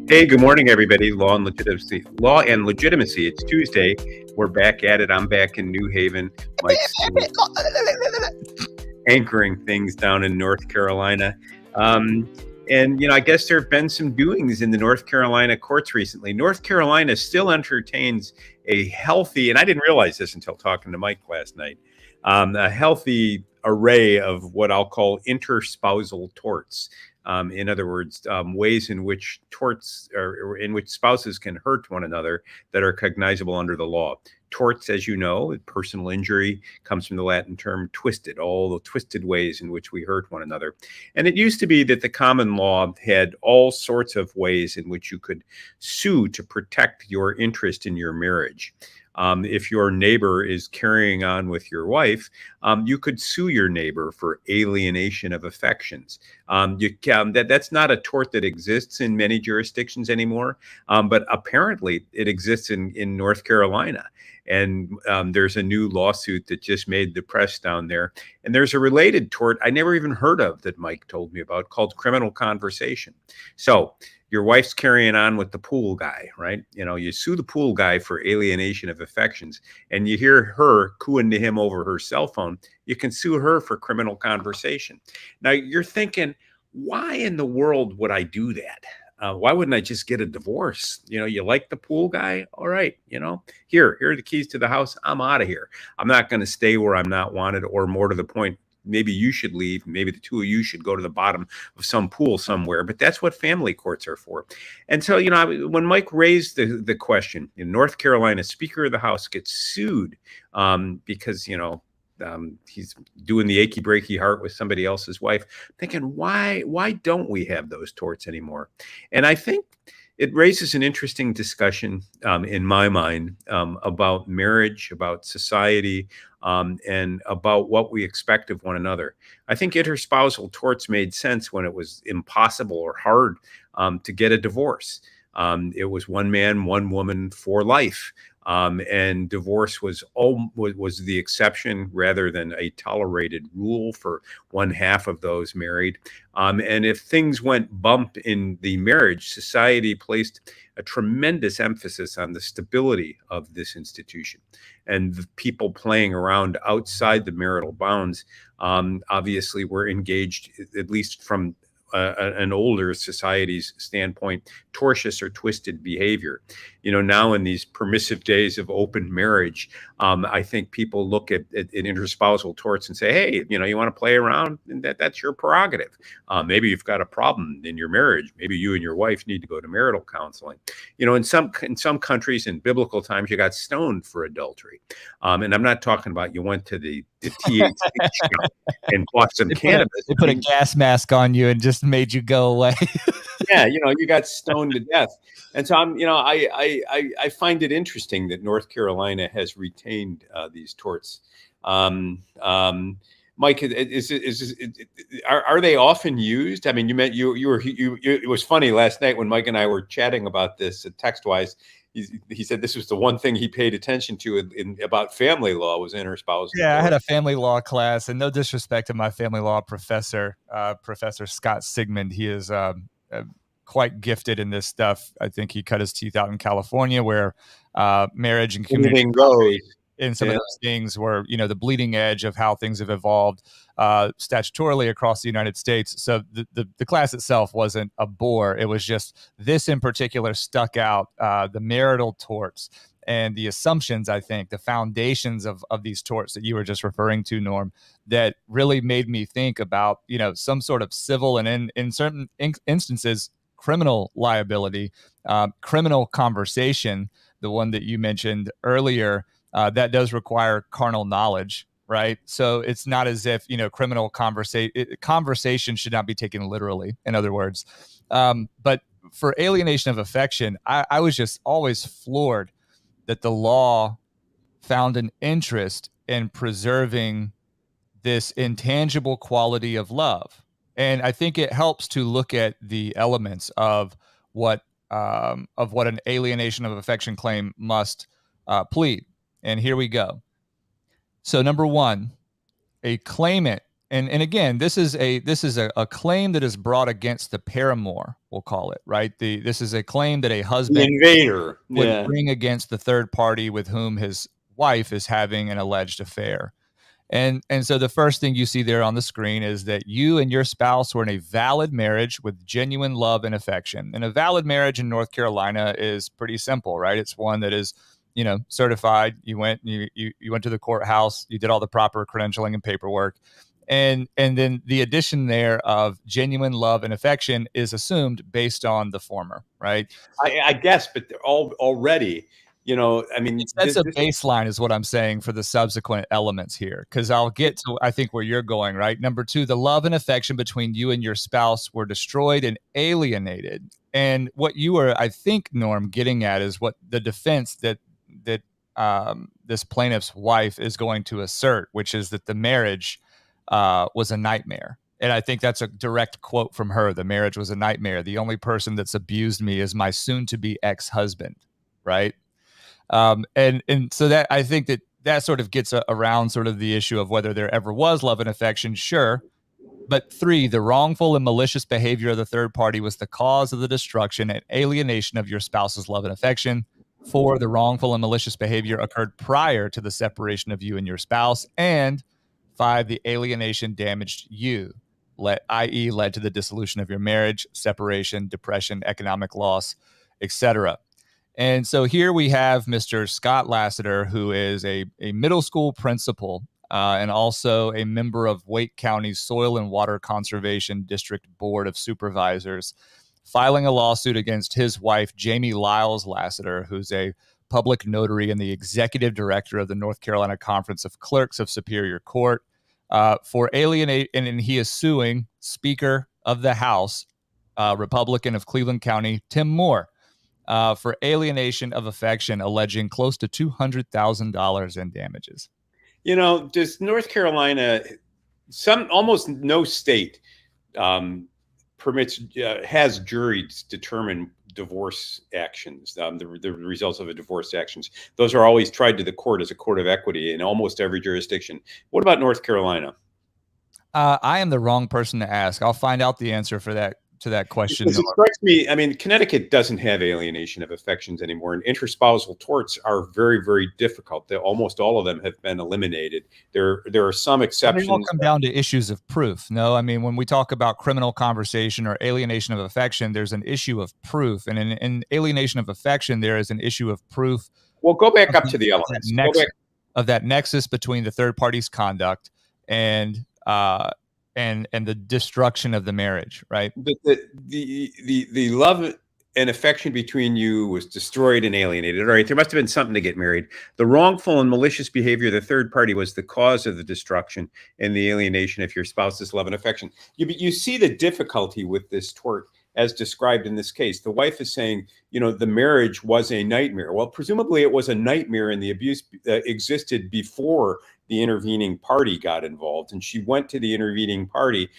Hey, good morning, everybody. Law and Legitimacy. It's Tuesday. We're back at it. I'm back in New Haven. Mike's anchoring things down in North Carolina. And I guess there have been some doings in the North Carolina courts recently. North Carolina still entertains a healthy, and I didn't realize this until talking to Mike last night, a healthy array of what I'll call interspousal torts. In other words, ways in which torts or in which spouses can hurt one another that are cognizable under the law. Torts, as you know, personal injury comes from the Latin term twisted, all the twisted ways in which we hurt one another. And it used to be that the common law had all sorts of ways in which you could sue to protect your interest in your marriage. If your neighbor is carrying on with your wife, you could sue your neighbor for alienation of affections. That's not a tort that exists in many jurisdictions anymore, but apparently it exists in North Carolina. And there's a new lawsuit that just made the press down there. And there's a related tort I never even heard of that Mike told me about called criminal conversation. So your wife's carrying on with the pool guy, right? You sue the pool guy for alienation of affections, and you hear her cooing to him over her cell phone. You can sue her for criminal conversation. Now you're thinking, why in the world would I do that? Why wouldn't I just get a divorce? You like the pool guy? All right. Here are the keys to the house. I'm out of here. I'm not going to stay where I'm not wanted, or more to the point, maybe you should leave. Maybe the two of you should go to the bottom of some pool somewhere. But that's what family courts are for. And so, when Mike raised the question, in North Carolina, Speaker of the House gets sued because, he's doing the achy breaky heart with somebody else's wife, thinking, why don't we have those torts anymore? And I think it raises an interesting discussion in my mind about marriage, about society, and about what we expect of one another. I think interspousal torts made sense when it was impossible or hard to get a divorce. It was one man, one woman for life. And divorce was the exception rather than a tolerated rule for one half of those married. And if things went bump in the marriage, society placed a tremendous emphasis on the stability of this institution. And the people playing around outside the marital bounds obviously were engaged, at least from an older society's standpoint, tortious or twisted behavior. Now in these permissive days of open marriage, I think people look at interspousal torts and say, hey, you want to play around? And that's your prerogative. Maybe you've got a problem in your marriage. Maybe you and your wife need to go to marital counseling. In some countries in biblical times, you got stoned for adultery. And I'm not talking about you went to the THC shop and bought some cannabis. They put a gas mask on you and just made you go away. Yeah, you got stoned to death. And so I find it interesting that North Carolina has retained these torts. Mike, are they often used? I mean, it was funny last night when Mike and I were chatting about this text wise. He said this was the one thing he paid attention to about family law was interspousal. Yeah, I had a family law class, and no disrespect to my family law professor, Professor Scott Sigmund. He is quite gifted in this stuff. I think he cut his teeth out in California, where marriage and community goes. And some of those things were, the bleeding edge of how things have evolved statutorily across the United States. So the class itself wasn't a bore. It was just this in particular stuck out, the marital torts and the assumptions, I think, the foundations of these torts that you were just referring to, Norm, that really made me think about, some sort of civil and in certain instances, criminal liability, criminal conversation, the one that you mentioned earlier. That does require carnal knowledge, right? So it's not as if, criminal conversation should not be taken literally, in other words. But for alienation of affection, I was just always floored that the law found an interest in preserving this intangible quality of love. And I think it helps to look at the elements of what an alienation of affection claim must plead. And here we go. So number one, a claimant And again, this is a claim that is brought against the paramour, we'll call it, right? This is a claim that a The husband invader. would Yeah. bring against the third party with whom his wife is having an alleged affair. And so the first thing you see there on the screen is that you and your spouse were in a valid marriage with genuine love and affection. And a valid marriage in North Carolina is pretty simple, right? It's one that is, certified. You went to the courthouse, you did all the proper credentialing and paperwork. And then the addition there of genuine love and affection is assumed based on the former, right? I guess, but they're all already, I mean, That's a baseline is what I'm saying for the subsequent elements here, because I'll get to, I think, where you're going, right? Number two, the love and affection between you and your spouse were destroyed and alienated. And what you are, I think, Norm, getting at is what the defense that this plaintiff's wife is going to assert, which is that the marriage was a nightmare. And I think that's a direct quote from her. The marriage was a nightmare. The only person that's abused me is my soon-to-be ex-husband, right? And so that, I think that sort of gets around sort of the issue of whether there ever was love and affection. Sure. But three, the wrongful and malicious behavior of the third party was the cause of the destruction and alienation of your spouse's love and affection. Four, the wrongful and malicious behavior occurred prior to the separation of you and your spouse. And five, the alienation damaged you, i.e. led to the dissolution of your marriage, separation, depression, economic loss, etc. And so here we have Mr. Scott Lassiter, who is a middle school principal and also a member of Wake County's Soil and Water Conservation District Board of Supervisors, filing a lawsuit against his wife, Jamie Lyles Lassiter, who's a public notary and the executive director of the North Carolina Conference of Clerks of Superior Court, for alienate, and he is suing Speaker of the House, Republican of Cleveland County, Tim Moore, for alienation of affection, alleging close to $200,000 in damages. Does North Carolina, almost no state has juries determine divorce actions, the results of a divorce actions. Those are always tried to the court as a court of equity in almost every jurisdiction. What about North Carolina? I am the wrong person to ask. I'll find out the answer for that question. It strikes me, I mean, Connecticut doesn't have alienation of affections anymore, and interspousal torts are very, very difficult. Almost all of them have been eliminated. There are some exceptions. They all come down to issues of proof. No, I mean, when we talk about criminal conversation or alienation of affection, there's an issue of proof, and in alienation of affection, there is an issue of proof. Well, go back up to the elements of that nexus between the third party's conduct and the destruction of the marriage, right? The love and affection between you was destroyed and alienated. All right, there must have been something to get married. The wrongful and malicious behavior of the third party was the cause of the destruction and the alienation of your spouse's love and affection. You see the difficulty with this tort as described in this case. The wife is saying, the marriage was a nightmare. Well, presumably it was a nightmare and the abuse existed before the intervening party got involved. And she went to the intervening party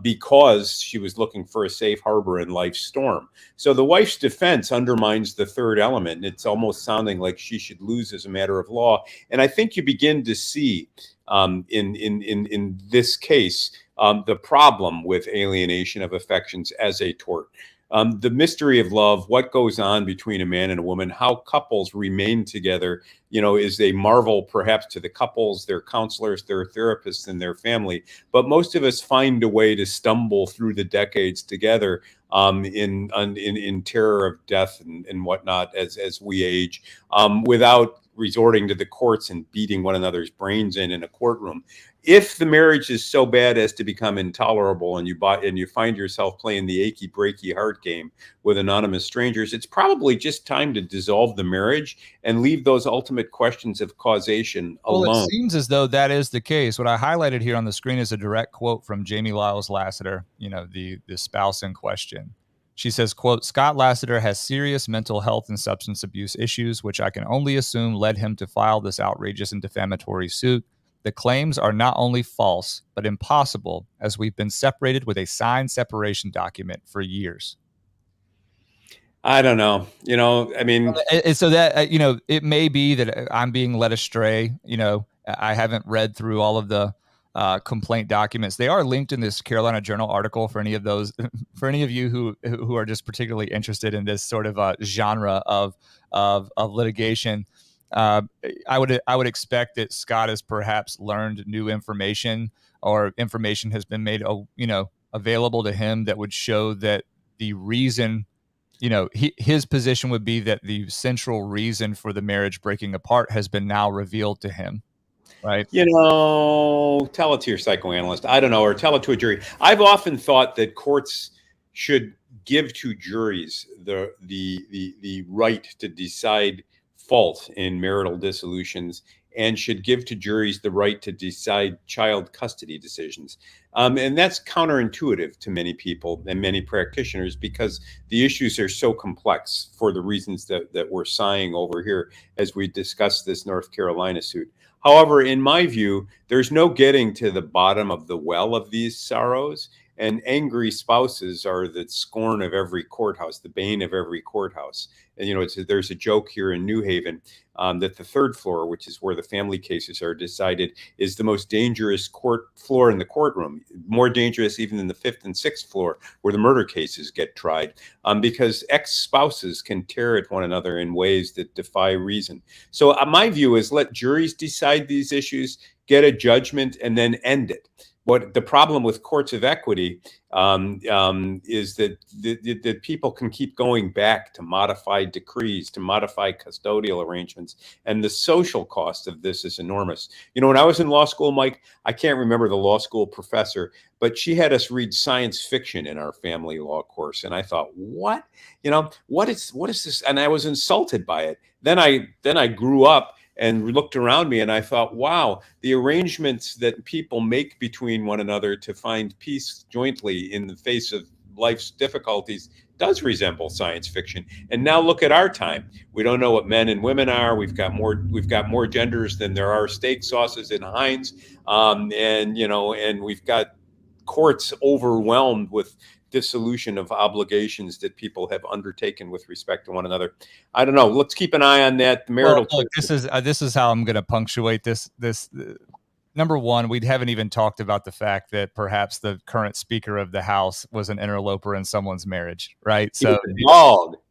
because she was looking for a safe harbor in life's storm. So the wife's defense undermines the third element. And it's almost sounding like she should lose as a matter of law. And I think you begin to see in this case the problem with alienation of affections as a tort. The mystery of love, what goes on between a man and a woman, how couples remain together, is a marvel perhaps to the couples, their counselors, their therapists, and their family. But most of us find a way to stumble through the decades together in terror of death and whatnot as we age, without resorting to the courts and beating one another's brains in a courtroom. If the marriage is so bad as to become intolerable and you find yourself playing the achy breaky heart game with anonymous strangers, it's probably just time to dissolve the marriage and leave those ultimate questions of causation alone. Well, it seems as though that is the case. What I highlighted here on the screen is a direct quote from Jamie Lyles Lassiter, the spouse in question. She says, quote, "Scott Lassiter has serious mental health and substance abuse issues, which I can only assume led him to file this outrageous and defamatory suit. The claims are not only false, but impossible, as we've been separated with a signed separation document for years." I don't know. I mean, so that, it may be that I'm being led astray. I haven't read through all of the complaint documents. They are linked in this Carolina Journal article for any of those, for any of you who are just particularly interested in this sort of genre of litigation. I would expect that Scott has perhaps learned new information, or information has been made, available to him that would show that the reason, his position would be that the central reason for the marriage breaking apart has been now revealed to him. Right. Tell it to your psychoanalyst. I don't know, or tell it to a jury. I've often thought that courts should give to juries the right to decide fault in marital dissolutions, and should give to juries the right to decide child custody decisions. And that's counterintuitive to many people and many practitioners, because the issues are so complex for the reasons that we're sighing over here as we discuss this North Carolina suit. However, in my view, there's no getting to the bottom of the well of these sorrows. And angry spouses are the scorn of every courthouse, the bane of every courthouse. And, there's a joke here in New Haven that the third floor, which is where the family cases are decided, is the most dangerous court floor in the courtroom, more dangerous even than the fifth and sixth floor where the murder cases get tried, because ex-spouses can tear at one another in ways that defy reason. So my view is let juries decide these issues, get a judgment, and then end it. What the problem with courts of equity is that people can keep going back to modified decrees, to modified custodial arrangements, and the social cost of this is enormous. When I was in law school, Mike, I can't remember the law school professor, but she had us read science fiction in our family law course, and I thought, what is this? And I was insulted by it. Then I grew up and looked around me, and I thought, wow, the arrangements that people make between one another to find peace jointly in the face of life's difficulties does resemble science fiction. And now look at our time. We don't know what men and women are. We've got more genders than there are steak sauces in Heinz, and we've got courts overwhelmed with dissolution of obligations that people have undertaken with respect to one another. I don't know. Let's keep an eye on that. The marital. Well, look, this is how I'm going to punctuate this. Number one, we haven't even talked about the fact that perhaps the current Speaker of the House was an interloper in someone's marriage, right? So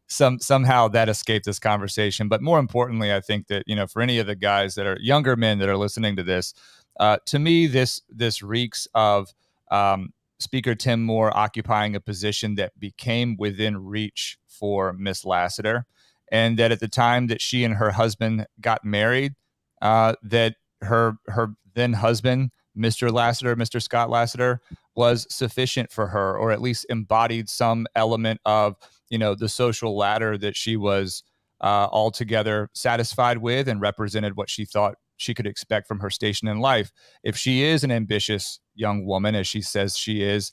somehow that escaped this conversation. But more importantly, I think that, for any of the guys that are younger men that are listening to this, to me, this reeks of Speaker Tim Moore occupying a position that became within reach for Miss Lassiter, and that at the time that she and her husband got married, that her then husband, Mr. Scott Lassiter, was sufficient for her, or at least embodied some element of, the social ladder that she was altogether satisfied with, and represented what she thought she could expect from her station in life. If she is an ambitious young woman, as she says she is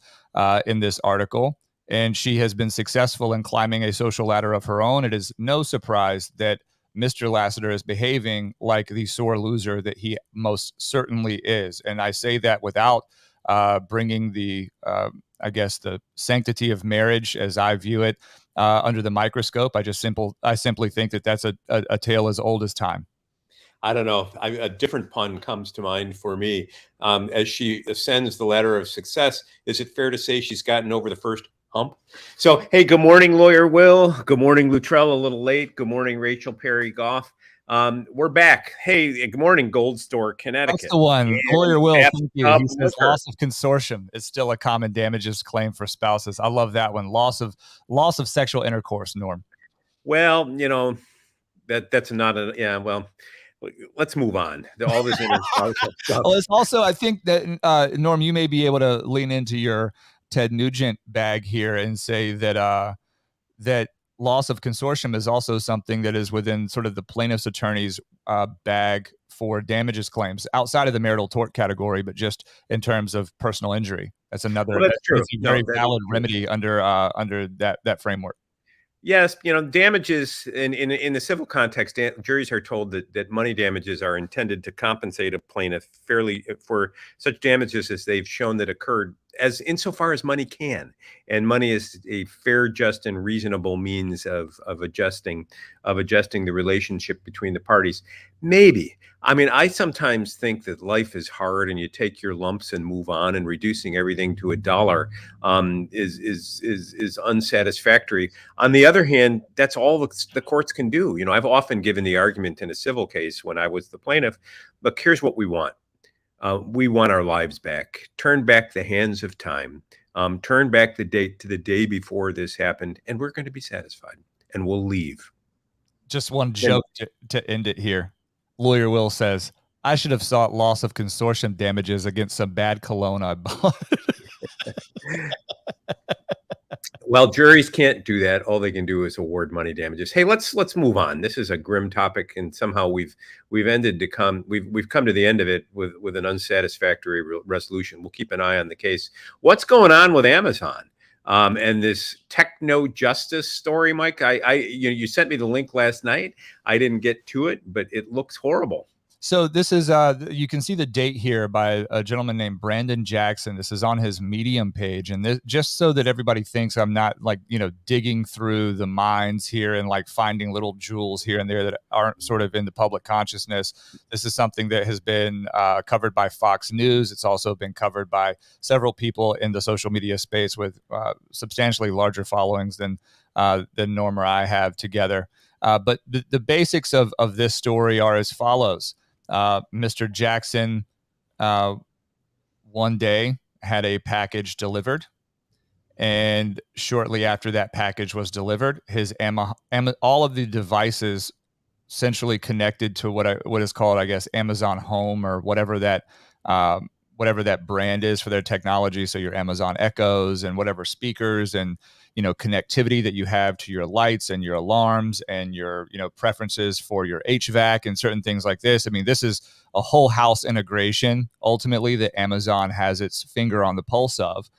in this article, and she has been successful in climbing a social ladder of her own, it is no surprise that Mr. Lassiter is behaving like the sore loser that he most certainly is. And I say that without bringing the sanctity of marriage, as I view it, under the microscope. I simply think that that's a tale as old as time. I don't know. A different pun comes to mind for me. As she ascends the ladder of success, is it fair to say she's gotten over the first hump? So, hey, good morning, Lawyer Will. Good morning, Luttrell, a little late. Good morning, Rachel Perry Goff. We're back. Hey, good morning, Gold Store, Connecticut. That's the one. And Lawyer Will, thank you. He says loss of consortium is still a common damages claim for spouses. I love that one. Loss of sexual intercourse, Norm. Well, that's not a, yeah, well, let's move on. All this stuff. Well, it's also, I think that, Norm, you may be able to lean into your Ted Nugent bag here and say that that loss of consortium is also something that is within sort of the plaintiff's attorney's bag for damages claims outside of the marital tort category, but just in terms of personal injury. That's another that's a very valid remedy under that framework. Yes, damages in the civil context, juries are told that money damages are intended to compensate a plaintiff fairly for such damages as they've shown that occurred as insofar as money can, and money is a fair, just, and reasonable means of adjusting the relationship between the parties. Maybe. I mean, I sometimes think that life is hard, and you take your lumps and move on, and reducing everything to $1 is unsatisfactory. On the other hand, that's all the courts can do. I've often given the argument in a civil case when I was the plaintiff. Look, here's what we want. We want our lives back. Turn back the hands of time. Turn back the date to the day before this happened, and we're going to be satisfied, and we'll leave. Just one joke to end it here. Lawyer Will says, I should have sought loss of consortium damages against some bad cologne I bought. Well, juries can't do that. All they can do is award money damages. Hey, let's move on. This is a grim topic, and somehow we've come to the end of it with an unsatisfactory resolution. We'll keep an eye on the case. What's going on with Amazon and this techno justice story, Mike? You sent me the link last night. I didn't get to it, but it looks horrible. So this is, you can see the date here by a gentleman named Brandon Jackson. This is on his Medium page. And this, just so that everybody thinks I'm not digging through the mines here and finding little jewels here and there that aren't sort of in the public consciousness. This is something that has been covered by Fox News. It's also been covered by several people in the social media space with substantially larger followings than Norm or I have together. But the basics of this story are as follows. Mr. Jackson one day had a package delivered, and shortly after that package was delivered, his all of the devices centrally connected to what is called, I guess, Amazon Home, or whatever that brand is for their technology. So your Amazon Echoes and whatever speakers and connectivity that you have to your lights and your alarms and your preferences for your HVAC and certain things like this. I mean, this is a whole house integration ultimately that Amazon has its finger on the pulse of.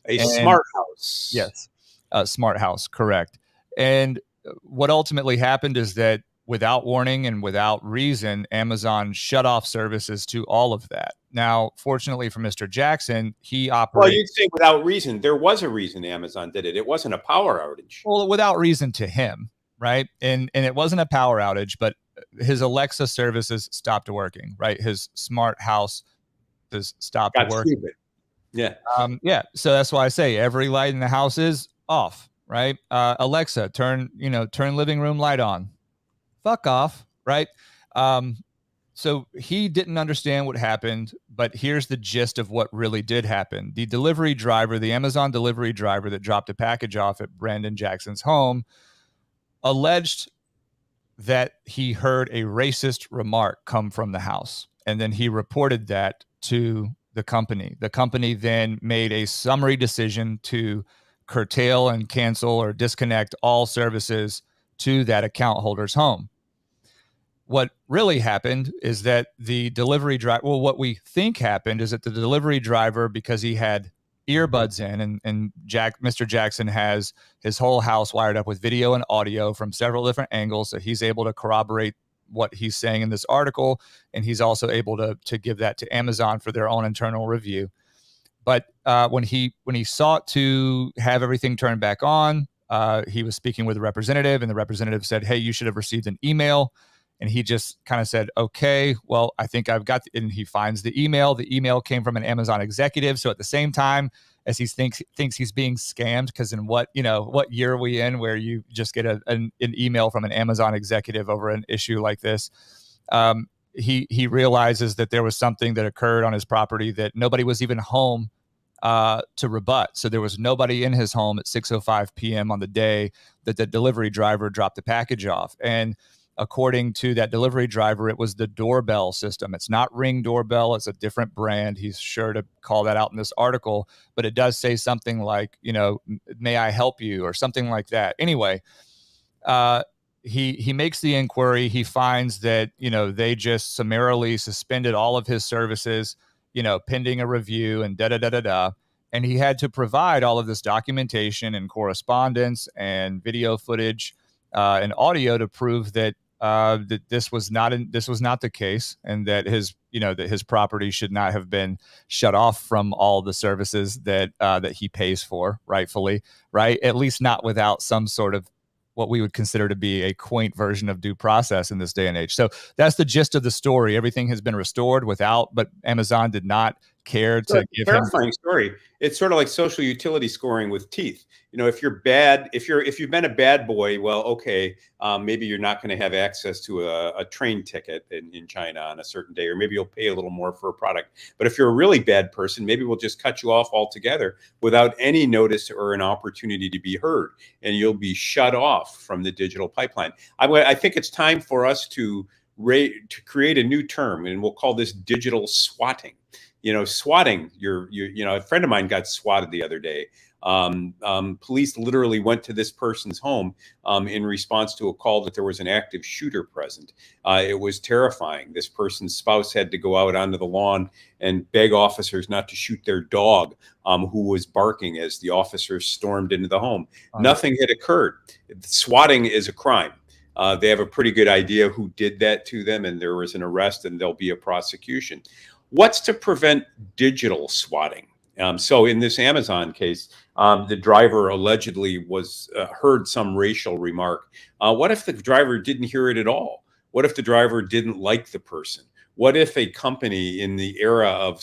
Smart house. Yes, a smart house, correct. And what ultimately happened is that without warning and without reason, Amazon shut off services to all of that. Now, fortunately for Mr. Jackson, he operated... Well, you'd say without reason. There was a reason Amazon did it. It wasn't a power outage. Well, without reason to him, right? And it wasn't a power outage, but his Alexa services stopped working, right? His smart house has stopped working. Stupid. Yeah. Yeah. So that's why I say every light in the house is off, right? Alexa, turn living room light on. Fuck off, right? So he didn't understand what happened, but here's the gist of what really did happen. The delivery driver, the Amazon delivery driver that dropped a package off at Brandon Jackson's home, alleged that he heard a racist remark come from the house. And then he reported that to the company. The company then made a summary decision to curtail and cancel or disconnect all services to that account holder's home. What really happened is that the delivery driver, what we think happened is that the delivery driver, because he had earbuds in, and Mr. Jackson has his whole house wired up with video and audio from several different angles, so he's able to corroborate what he's saying in this article, and he's also able to give that to Amazon for their own internal review. But when he sought to have everything turned back on, he was speaking with a representative, and the representative said, "Hey, you should have received an email." And he just kind of said, "Okay, well, I think I've got," and he finds the email. The email came from an Amazon executive. So at the same time as he thinks he's being scammed, because in what year are we in where you just get an email from an Amazon executive over an issue like this? He realizes that there was something that occurred on his property that nobody was even home to rebut. So there was nobody in his home at 6:05 p.m. on the day that the delivery driver dropped the package off. And according to that delivery driver, it was the doorbell system. It's not Ring doorbell. It's a different brand. He's sure to call that out in this article, but it does say something like, "May I help you?" or something like that. Anyway, he makes the inquiry. He finds that, they just summarily suspended all of his services, pending a review and da-da-da-da-da. And he had to provide all of this documentation and correspondence and video footage and audio to prove that that this was not the case, and that his property should not have been shut off from all the services that he pays for rightfully, right? At least not without some sort of what we would consider to be a quaint version of due process in this day and age. So that's the gist of the story. Everything has been restored but Amazon did not care to give him. Terrifying story. It's sort of like social utility scoring with teeth. If you're bad, if you've been a bad boy, well, okay, maybe you're not going to have access to a train ticket in China on a certain day, or maybe you'll pay a little more for a product. But if you're a really bad person, maybe we'll just cut you off altogether without any notice or an opportunity to be heard, and you'll be shut off from the digital pipeline. I think it's time for us to create a new term, and we'll call this digital swatting. Swatting. A friend of mine got swatted the other day. Police literally went to this person's home in response to a call that there was an active shooter present. It was terrifying. This person's spouse had to go out onto the lawn and beg officers not to shoot their dog, who was barking as the officers stormed into the home. Nothing had occurred. Swatting is a crime. They have a pretty good idea who did that to them, and there was an arrest, and there'll be a prosecution. What's to prevent digital swatting? So in this Amazon case, the driver allegedly heard some racial remark. What if the driver didn't hear it at all? What if the driver didn't like the person? What if a company in the era of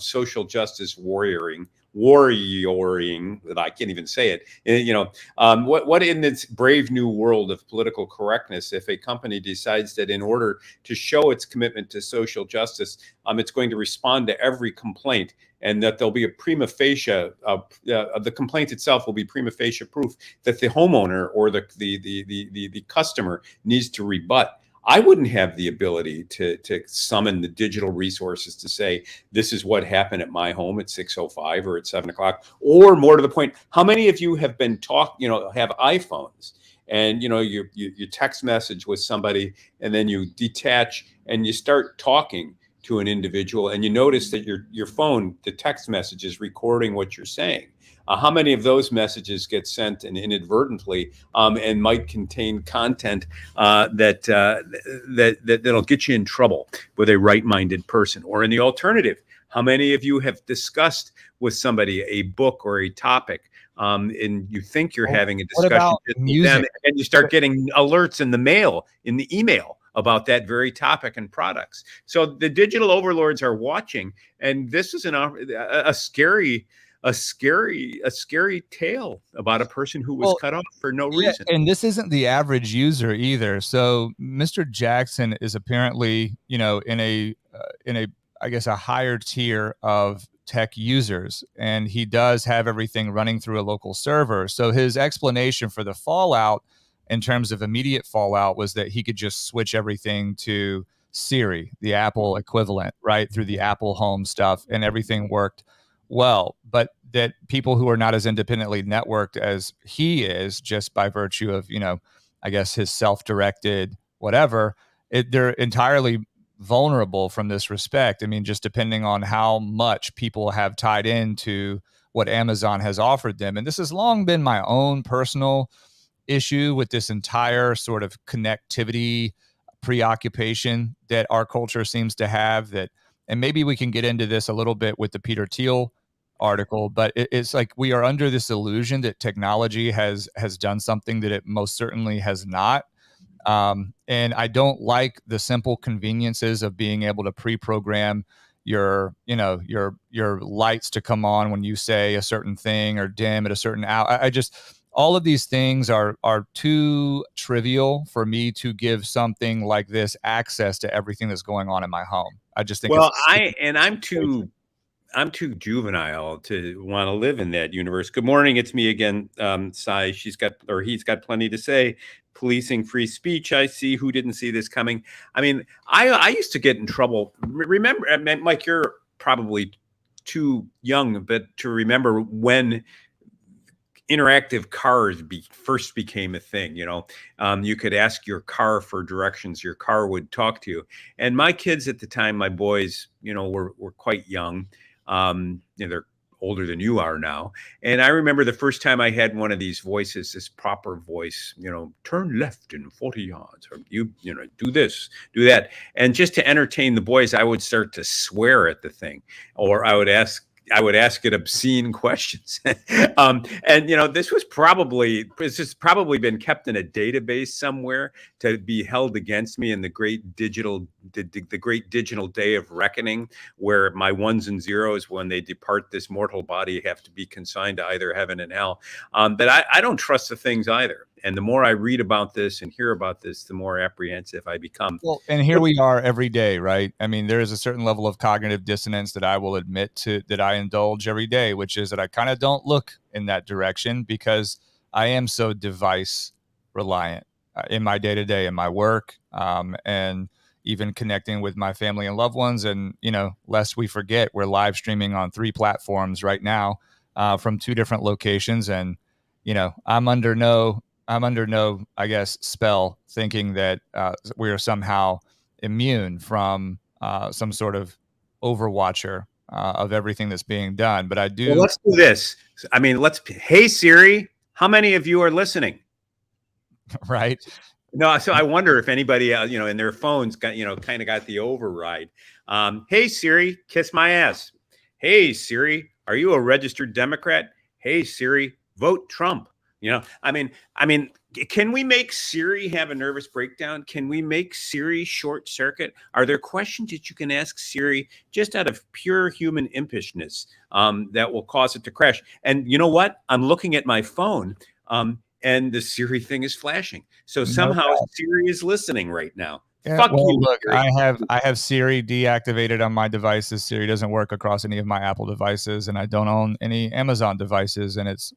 social justice warrioring, that I can't even say it, what in this brave new world of political correctness, if a company decides that in order to show its commitment to social justice, it's going to respond to every complaint, and that there'll be a prima facie, the complaint itself will be prima facie proof that the homeowner or the customer needs to rebut. I wouldn't have the ability to summon the digital resources to say, this is what happened at my home at 6:05 or at 7:00. Or more to the point, how many of you have been have iPhones, and you text message with somebody, and then you detach and you start talking to an individual, and you notice that your phone, the text message, is recording what you're saying. How many of those messages get sent and inadvertently and might contain content that'll get you in trouble with a right-minded person? Or in the alternative, how many of you have discussed with somebody a book or a topic, and you think you're having a discussion with them, and you start getting alerts in the mail, in the email, about that very topic and products? So the digital overlords are watching, and this is a scary tale about a person who was cut off for no reason. And this isn't the average user either. So Mr. Jackson is apparently, in a I guess a higher tier of tech users, and he does have everything running through a local server. So his explanation for the fallout, in terms of immediate fallout, was that he could just switch everything to Siri, the Apple equivalent, right, through the Apple Home stuff, and everything worked well. But that people who are not as independently networked as he is, just by virtue of, I guess his self-directed whatever, they're entirely vulnerable from this respect. I mean, just depending on how much people have tied into what Amazon has offered them. And this has long been my own personal issue with this entire sort of connectivity preoccupation that our culture seems to have. And maybe we can get into this a little bit with the Peter Thiel article, but it's like we are under this illusion that technology has done something that it most certainly has not. And I don't like the simple conveniences of being able to pre-program your lights to come on when you say a certain thing, or dim at a certain hour. All of these things are too trivial for me to give something like this access to everything that's going on in my home. I just think I'm too juvenile to want to live in that universe. Good morning, it's me again, Sai. He's got plenty to say. Policing free speech. I see. Who didn't see this coming? I mean, I used to get in trouble. Remember, Mike, you're probably too young, but to remember when interactive cars first became a thing. You could ask your car for directions. Your car would talk to you. And my kids at the time, my boys, were quite young. They're older than you are now. And I remember the first time I had one of these voices, this proper voice, turn left in 40 yards, or do this, do that. And just to entertain the boys, I would start to swear at the thing, or I would ask it obscene questions. And this has probably been kept in a database somewhere to be held against me in the great digital day of reckoning, where my ones and zeros, when they depart this mortal body, have to be consigned to either heaven and hell. But I don't trust the things either. And the more I read about this and hear about this, the more apprehensive I become. Well, and here we are every day, right? I mean, there is a certain level of cognitive dissonance that I will admit to, that I indulge every day, which is that I kind of don't look in that direction because I am so device reliant in my day-to-day, in my work, and even connecting with my family and loved ones. And, lest we forget, we're live streaming on 3 platforms right now from 2 different locations. And, I'm under no, I guess, spell thinking that we are somehow immune from some sort of overwatcher of everything that's being done. But I do. Well, let's do this. I mean, hey, Siri, how many of you are listening? Right. No, so I wonder if anybody, in their phones got, kind of got the override. Hey, Siri, kiss my ass. Hey, Siri, are you a registered Democrat? Hey, Siri, vote Trump. I mean, can we make Siri have a nervous breakdown? Can we make Siri short circuit? Are there questions that you can ask Siri just out of pure human impishness that will cause it to crash? And you know what? I'm looking at my phone and the Siri thing is flashing. So somehow Siri is listening right now. Yeah, Fuck you. Look, I have Siri deactivated on my devices. Siri doesn't work across any of my Apple devices, and I don't own any Amazon devices. And it's,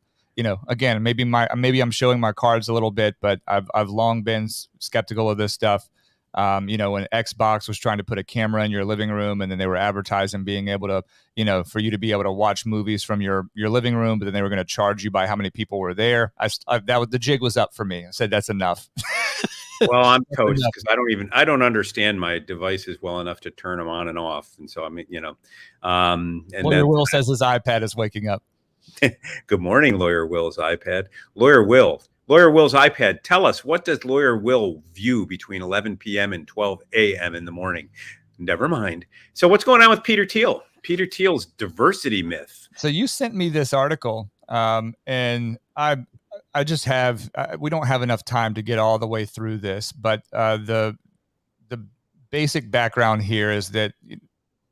again, maybe I'm showing my cards a little bit, but I've long been skeptical of this stuff. When Xbox was trying to put a camera in your living room, and then they were advertising being able to, for you to be able to watch movies from your living room, but then they were going to charge you by how many people were there. The jig was up for me. I said, that's enough. Well, I'm toast because I don't understand my devices well enough to turn them on and off. And so, and Lawyer Will says his iPad is waking up. Good morning, Lawyer Will's iPad. Lawyer Will's iPad. Tell us, what does Lawyer Will view between 11 p.m. and 12 a.m. in the morning? Never mind. So what's going on with Peter Thiel? Peter Thiel's diversity myth. So you sent me this article, and I just have, we don't have enough time to get all the way through this, but the basic background here is that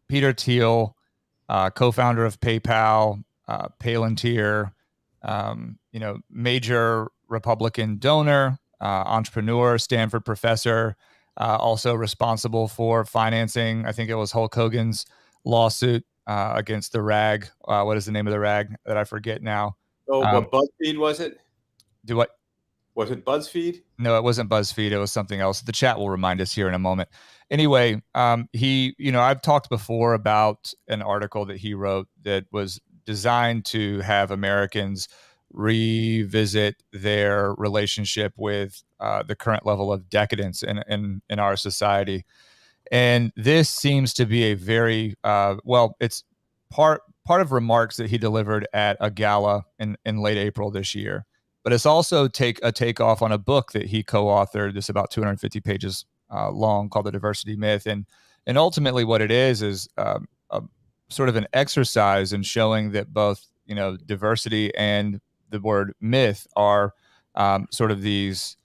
Peter Thiel, co-founder of PayPal, Palantir, major Republican donor, entrepreneur, Stanford professor, also responsible for financing, I think it was Hulk Hogan's lawsuit against the rag. What is the name of the rag that I forget now? Oh, what BuzzFeed was it? Do what? Was it BuzzFeed? No, it wasn't BuzzFeed. It was something else. The chat will remind us here in a moment. Anyway, I've talked before about an article that he wrote that was designed to have Americans revisit their relationship with the current level of decadence in our society. And this seems to be a very, it's part of remarks that he delivered at a gala in late April this year. But it's also takeoff on a book that he co-authored. It's about 250 pages long, called The Diversity Myth. And ultimately what it is a sort of an exercise in showing that both, diversity and the word myth are sort of these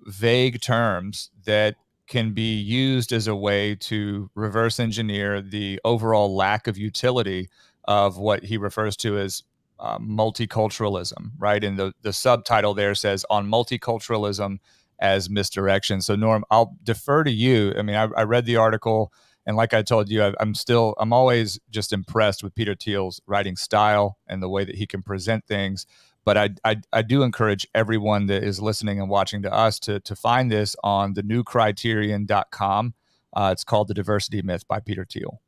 vague terms that can be used as a way to reverse engineer the overall lack of utility of what he refers to as multiculturalism, right? And the subtitle there says on multiculturalism as misdirection. So Norm, I'll defer to you. I mean, I read the article, and like I told you, I'm always just impressed with Peter Thiel's writing style and the way that he can present things. But I do encourage everyone that is listening and watching to us to find this on thenewcriterion.com. It's called The Diversity Myth by Peter Thiel.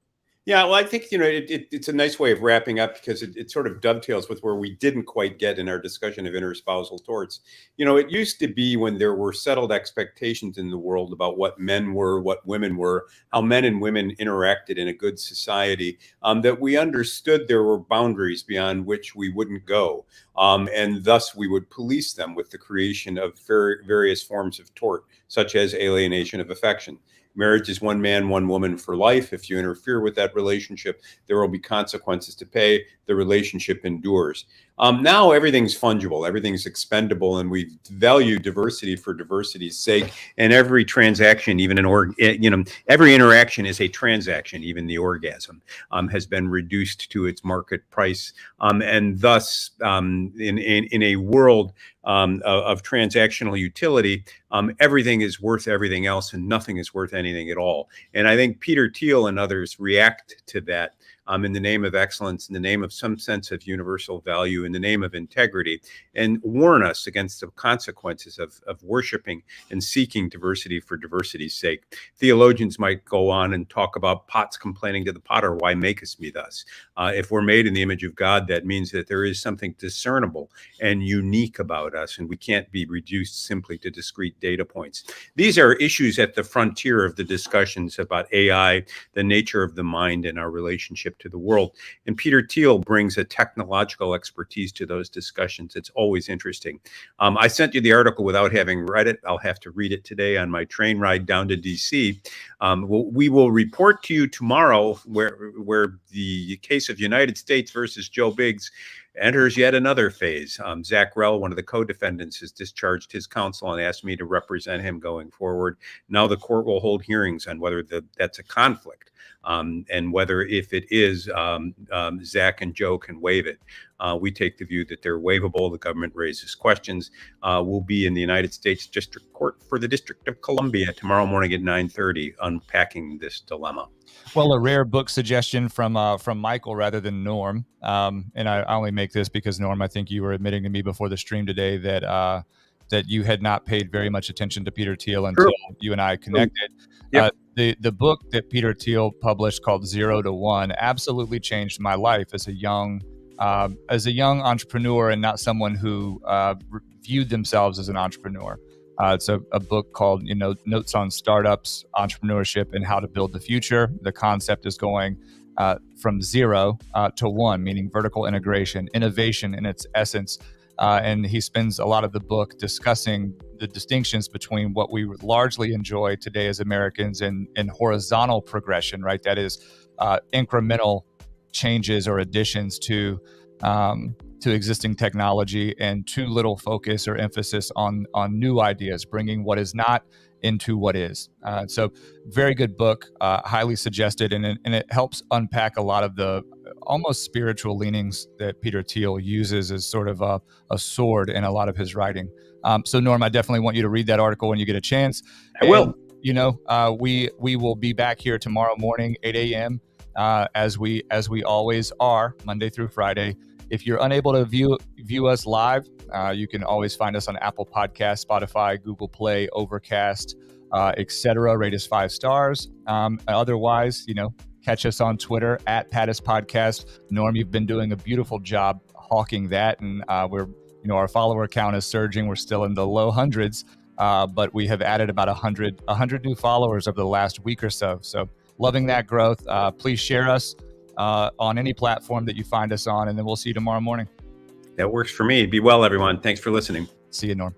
Yeah, well, I think, it's a nice way of wrapping up because it sort of dovetails with where we didn't quite get in our discussion of interspousal torts. It used to be when there were settled expectations in the world about what men were, what women were, how men and women interacted in a good society, that we understood there were boundaries beyond which we wouldn't go. And thus we would police them with the creation of various forms of tort, such as alienation of affection. Marriage is one man, one woman for life. If you interfere with that relationship, there will be consequences to pay. The relationship endures. Now everything's fungible, everything's expendable, and we value diversity for diversity's sake. And every transaction, even every interaction is a transaction. Even the orgasm has been reduced to its market price, and thus, in a world of transactional utility, everything is worth everything else, and nothing is worth anything at all. And I think Peter Thiel and others react to that in the name of excellence, in the name of some sense of universal value, in the name of integrity, and warn us against the consequences of worshiping and seeking diversity for diversity's sake. Theologians might go on and talk about pots complaining to the potter, why makest me thus? If we're made in the image of God, that means that there is something discernible and unique about us, and we can't be reduced simply to discrete data points. These are issues at the frontier of the discussions about AI, the nature of the mind, and our relationship to the world. And Peter Thiel brings a technological expertise to those discussions. It's always interesting. I sent you the article without having read it. I'll have to read it today on my train ride down to DC. We will report to you tomorrow where the case of United States versus Joe Biggs enters yet another phase. Zach Rell, one of the co-defendants, has discharged his counsel and asked me to represent him going forward. Now the court will hold hearings on whether that's a conflict, and whether, if it is, Zach and Joe can waive it. We take the view that they're waivable. The government raises questions. We'll be in the United States District Court for the District of Columbia tomorrow morning at 9:30, unpacking this dilemma. Well, a rare book suggestion from Michael rather than Norm. And I only make this because, Norm, I think you were admitting to me before the stream today that that you had not paid very much attention to Peter Thiel until you and I connected. Yep. The book that Peter Thiel published called 0 to 1 absolutely changed my life as a young entrepreneur, and not someone who viewed themselves as an entrepreneur. It's a book called, Notes on Startups, Entrepreneurship, and How to Build the Future. The concept is going from 0 to 1, meaning vertical integration, innovation in its essence. And he spends a lot of the book discussing the distinctions between what we largely enjoy today as Americans and horizontal progression, right? That is incremental changes or additions to existing technology, and too little focus or emphasis on new ideas, bringing what is not into what is. So very good book, highly suggested, and it helps unpack a lot of the almost spiritual leanings that Peter Thiel uses as sort of a sword in a lot of his writing. So Norm, I definitely want you to read that article when you get a chance. I will. We will be back here tomorrow morning, 8 a.m. As we always are, Monday through Friday. If you're unable to view us live, you can always find us on Apple Podcasts, Spotify, Google Play, Overcast, etc. Rate us 5 stars. Otherwise, catch us on Twitter at Pattis Podcast. Norm, you've been doing a beautiful job hawking that, and our follower count is surging. We're still in the low hundreds, but we have added about 100 new followers over the last week or so. So loving that growth. Please share us on any platform that you find us on, and then we'll see you tomorrow morning. That works for me. Be well, everyone. Thanks for listening. See you, Norm.